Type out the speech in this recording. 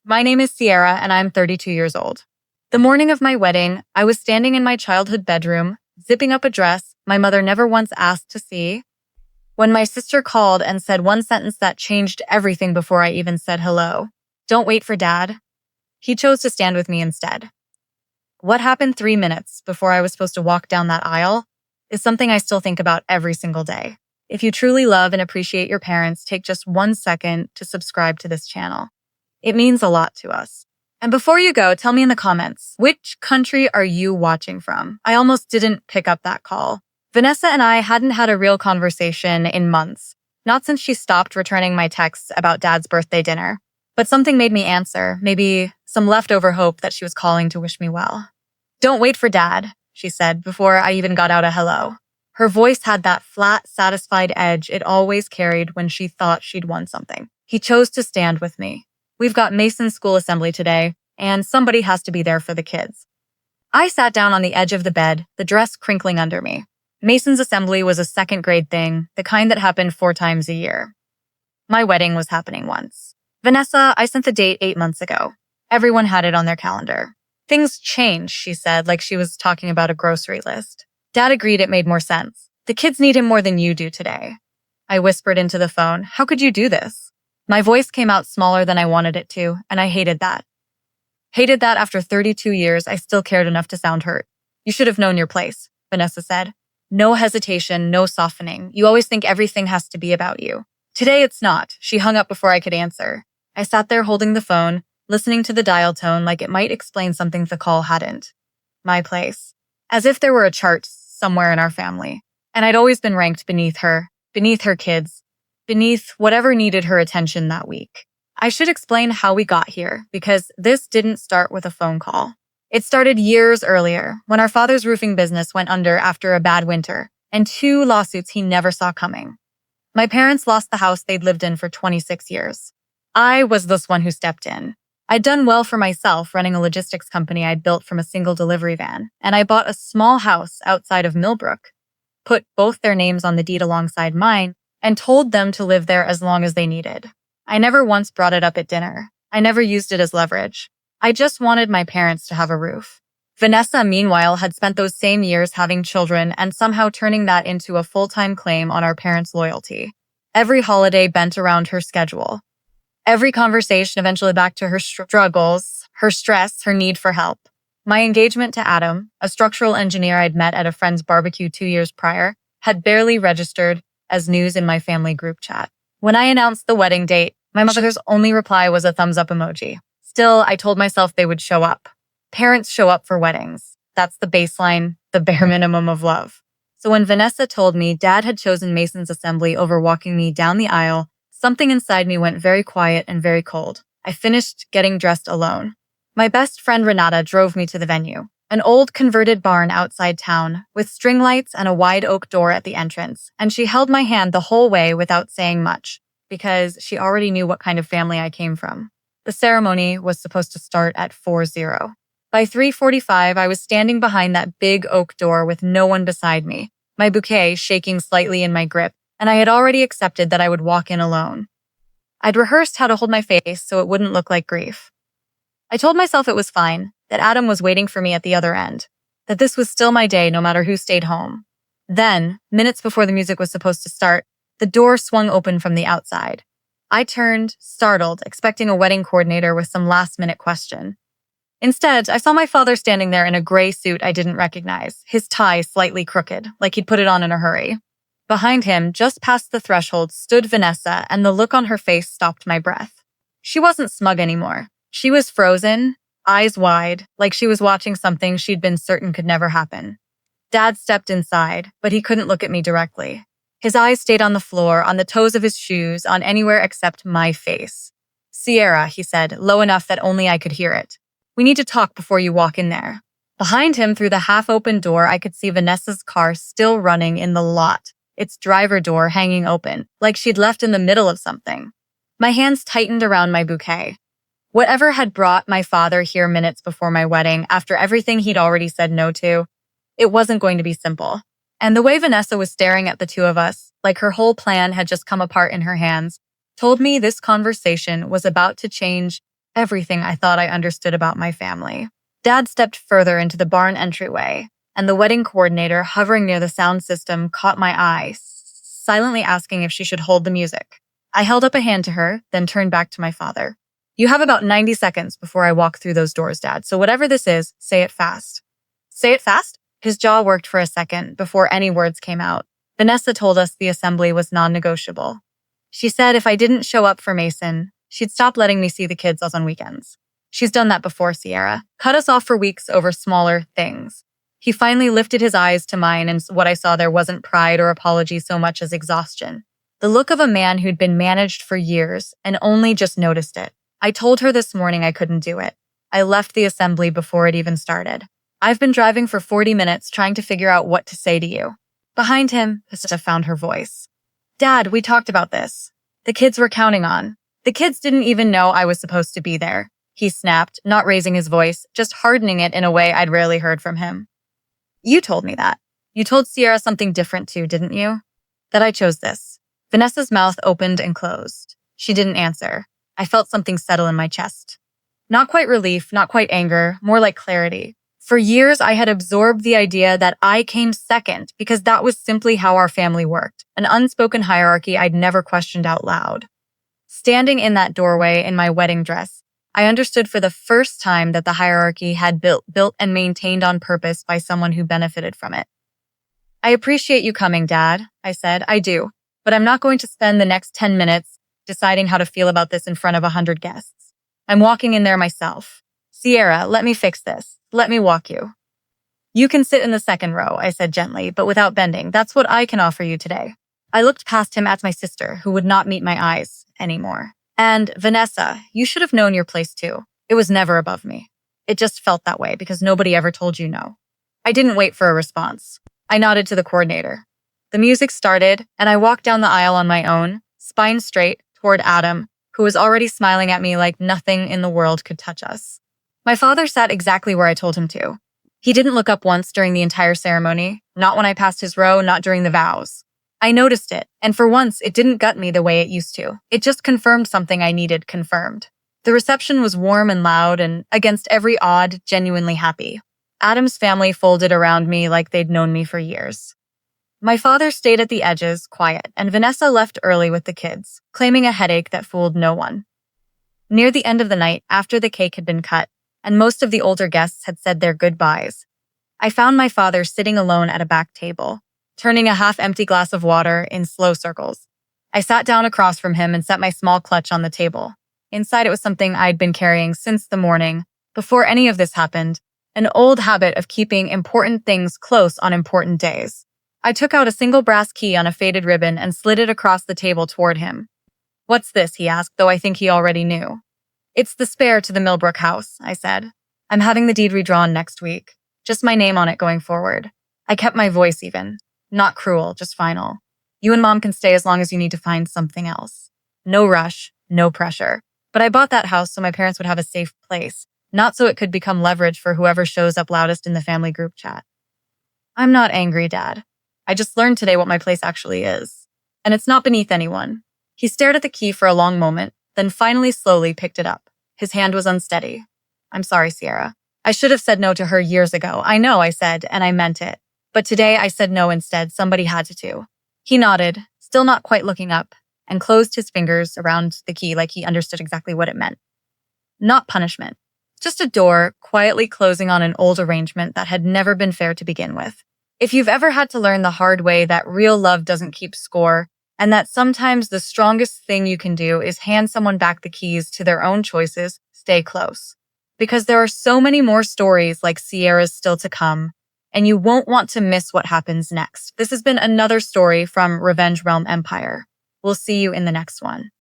My name is Sierra, and I'm 32 years old. The morning of my wedding, I was standing in my childhood bedroom, zipping up a dress my mother never once asked to see, when my sister called and said one sentence that changed everything before I even said hello. Don't wait for Dad. He chose to stand with me instead. What happened 3 minutes before I was supposed to walk down that aisle is something I still think about every single day. If you truly love and appreciate your parents, take just 1 second to subscribe to this channel. It means a lot to us. And before you go, tell me in the comments, which country are you watching from? I almost didn't pick up that call. Vanessa and I hadn't had a real conversation in months, not since she stopped returning my texts about Dad's birthday dinner. But something made me answer, maybe some leftover hope that she was calling to wish me well. Don't wait for Dad, she said before I even got out a hello. Her voice had that flat, satisfied edge it always carried when she thought she'd won something. He chose to stand with me. We've got Mason's school assembly today, and somebody has to be there for the kids. I sat down on the edge of the bed, the dress crinkling under me. Mason's assembly was a second grade thing, the kind that happened 4 times a year. My wedding was happening once. Vanessa, I sent the date 8 months ago. Everyone had it on their calendar. Things changed, she said, like she was talking about a grocery list. Dad agreed it made more sense. The kids need him more than you do today. I whispered into the phone, how could you do this? My voice came out smaller than I wanted it to, and I hated that. Hated that after 32 years, I still cared enough to sound hurt. You should have known your place, Vanessa said. No hesitation, no softening. You always think everything has to be about you. Today it's not. She hung up before I could answer. I sat there holding the phone, listening to the dial tone like it might explain something the call hadn't. My place. As if there were a chart somewhere in our family. And I'd always been ranked beneath her kids, beneath whatever needed her attention that week. I should explain how we got here, because this didn't start with a phone call. It started years earlier, when our father's roofing business went under after a bad winter, and 2 lawsuits he never saw coming. My parents lost the house they'd lived in for 26 years. I was this one who stepped in. I'd done well for myself running a logistics company I'd built from a single delivery van, and I bought a small house outside of Millbrook, put both their names on the deed alongside mine, and told them to live there as long as they needed. I never once brought it up at dinner. I never used it as leverage. I just wanted my parents to have a roof. Vanessa, meanwhile, had spent those same years having children and somehow turning that into a full-time claim on our parents' loyalty. Every holiday bent around her schedule. Every conversation eventually back to her struggles, her stress, her need for help. My engagement to Adam, a structural engineer I'd met at a friend's barbecue 2 years prior, had barely registered as news in my family group chat. When I announced the wedding date, my mother's only reply was a thumbs up emoji. Still, I told myself they would show up. Parents show up for weddings. That's the baseline, the bare minimum of love. So when Vanessa told me Dad had chosen Mason's assembly over walking me down the aisle, something inside me went very quiet and very cold. I finished getting dressed alone. My best friend Renata drove me to the venue, an old converted barn outside town with string lights and a wide oak door at the entrance, and she held my hand the whole way without saying much, because she already knew what kind of family I came from. The ceremony was supposed to start at 4:00. By 3:45, I was standing behind that big oak door with no one beside me, my bouquet shaking slightly in my grip, and I had already accepted that I would walk in alone. I'd rehearsed how to hold my face so it wouldn't look like grief. I told myself it was fine, that Adam was waiting for me at the other end, that this was still my day no matter who stayed home. Then, minutes before the music was supposed to start, the door swung open from the outside. I turned, startled, expecting a wedding coordinator with some last-minute question. Instead, I saw my father standing there in a gray suit I didn't recognize, his tie slightly crooked, like he'd put it on in a hurry. Behind him, just past the threshold, stood Vanessa, and the look on her face stopped my breath. She wasn't smug anymore. She was frozen, eyes wide, like she was watching something she'd been certain could never happen. Dad stepped inside, but he couldn't look at me directly. His eyes stayed on the floor, on the toes of his shoes, on anywhere except my face. "Sierra," he said, low enough that only I could hear it. "We need to talk before you walk in there." Behind him, through the half-open door, I could see Vanessa's car still running in the lot, its driver door hanging open, like she'd left in the middle of something. My hands tightened around my bouquet. Whatever had brought my father here minutes before my wedding, after everything he'd already said no to, it wasn't going to be simple. And the way Vanessa was staring at the two of us, like her whole plan had just come apart in her hands, told me this conversation was about to change Everything I thought I understood about my family. Dad stepped further into the barn entryway, and the wedding coordinator hovering near the sound system caught my eye, silently asking if she should hold the music. I held up a hand to her, then turned back to my father. You have about 90 seconds before I walk through those doors, Dad, so whatever this is, say it fast. Say it fast? His jaw worked for a second before any words came out. Vanessa told us the assembly was non-negotiable. She said if I didn't show up for Mason, she'd stop letting me see the kids on weekends. She's done that before, Sierra. Cut us off for weeks over smaller things. He finally lifted his eyes to mine, and what I saw there wasn't pride or apology so much as exhaustion. The look of a man who'd been managed for years and only just noticed it. I told her this morning I couldn't do it. I left the assembly before it even started. I've been driving for 40 minutes trying to figure out what to say to you. Behind him, Vanessa found her voice. Dad, we talked about this. The kids were counting on. The kids didn't even know I was supposed to be there. He snapped, not raising his voice, just hardening it in a way I'd rarely heard from him. You told me that. You told Sierra something different too, didn't you? That I chose this. Vanessa's mouth opened and closed. She didn't answer. I felt something settle in my chest. Not quite relief, not quite anger, more like clarity. For years, I had absorbed the idea that I came second because that was simply how our family worked, an unspoken hierarchy I'd never questioned out loud. Standing in that doorway in my wedding dress, I understood for the first time that the hierarchy had built and maintained on purpose by someone who benefited from it. I appreciate you coming, Dad, I said. I do, but I'm not going to spend the next 10 minutes deciding how to feel about this in front of 100 guests. I'm walking in there myself. Sierra, let me fix this. Let me walk you. You can sit in the second row, I said gently, but without bending. That's what I can offer you today. I looked past him at my sister, who would not meet my eyes anymore. And Vanessa, you should have known your place too. It was never above me. It just felt that way because nobody ever told you no. I didn't wait for a response. I nodded to the coordinator. The music started, and I walked down the aisle on my own, spine straight, toward Adam, who was already smiling at me like nothing in the world could touch us. My father sat exactly where I told him to. He didn't look up once during the entire ceremony, not when I passed his row, not during the vows. I noticed it, and for once, it didn't gut me the way it used to. It just confirmed something I needed confirmed. The reception was warm and loud, and against every odd, genuinely happy. Adam's family folded around me like they'd known me for years. My father stayed at the edges, quiet, and Vanessa left early with the kids, claiming a headache that fooled no one. Near the end of the night, after the cake had been cut, and most of the older guests had said their goodbyes, I found my father sitting alone at a back table, turning a half-empty glass of water in slow circles. I sat down across from him and set my small clutch on the table. Inside it was something I'd been carrying since the morning, before any of this happened, an old habit of keeping important things close on important days. I took out a single brass key on a faded ribbon and slid it across the table toward him. What's this? He asked, though I think he already knew. It's the spare to the Millbrook house, I said. I'm having the deed redrawn next week. Just my name on it going forward. I kept my voice even. Not cruel, just final. You and Mom can stay as long as you need to find something else. No rush, no pressure. But I bought that house so my parents would have a safe place, not so it could become leverage for whoever shows up loudest in the family group chat. I'm not angry, Dad. I just learned today what my place actually is. And it's not beneath anyone. He stared at the key for a long moment, then finally slowly picked it up. His hand was unsteady. I'm sorry, Sierra. I should have said no to her years ago. I know, I said, and I meant it. But today I said no instead. Somebody had to. He nodded, still not quite looking up, and closed his fingers around the key like he understood exactly what it meant. Not punishment. Just a door quietly closing on an old arrangement that had never been fair to begin with. If you've ever had to learn the hard way that real love doesn't keep score, and that sometimes the strongest thing you can do is hand someone back the keys to their own choices, stay close. Because there are so many more stories like Sierra's still to come, and you won't want to miss what happens next. This has been another story from Revenge Realm Empire. We'll see you in the next one.